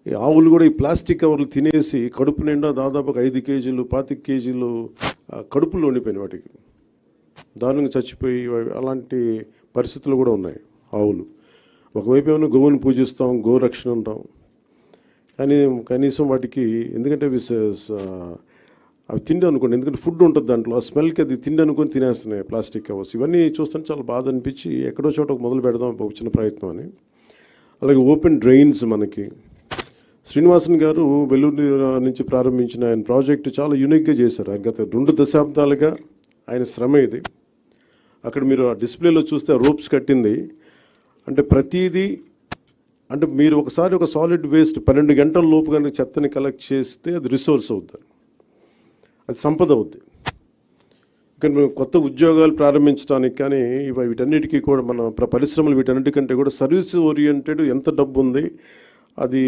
ఈ ఆవులు కూడా ఈ ప్లాస్టిక్ కవర్లు తినేసి కడుపు నిండా దాదాపు 5 కేజీలు 25 కేజీలు కడుపులో ఉండిపోయినాయి వాటికి, దారుణంగా చచ్చిపోయి అలాంటి పరిస్థితులు కూడా ఉన్నాయి ఆవులు. ఒకవైపు ఏమైనా గోవుని పూజిస్తాం, గోరక్షణ ఉంటాం, కానీ కనీసం వాటికి ఎందుకంటే అవి తిండి అనుకోండి, ఎందుకంటే ఫుడ్ ఉంటుంది దాంట్లో, ఆ స్మెల్కి అది తిండి అనుకొని తినేస్తున్నాయి ప్లాస్టిక్ కవర్స్. ఇవన్నీ చూస్తుంటే చాలా బాధ అనిపించి ఎక్కడో చోట మొదలు పెడదాం ఒక చిన్న ప్రయత్నం అని. అలాగే ఓపెన్ డ్రైన్స్ మనకి శ్రీనివాసన్ గారు వెల్లూరు నుంచి ప్రారంభించిన ఆయన ప్రాజెక్టు చాలా యూనిక్గా చేశారు. గత 2 దశాబ్దాలుగా ఆయన శ్రమ ఇది. అక్కడ మీరు ఆ డిస్ప్లేలో చూస్తే రోప్స్ కట్టింది అంటే ప్రతిదీ, అంటే మీరు ఒకసారి ఒక సాలిడ్ వేస్ట్ 12 గంటల లోపు కనుక చెత్తని కలెక్ట్ చేస్తే అది రిసోర్స్ అవుతుంది, అది సంపద అవుద్ది. కానీ మేము కొత్త ఉద్యోగాలు ప్రారంభించడానికి కానీ వీటన్నిటికీ కూడా మన పరిశ్రమలు వీటన్నిటికంటే కూడా సర్వీస్ ఓరియంటెడ్ ఎంత డబ్బు ఉంది అది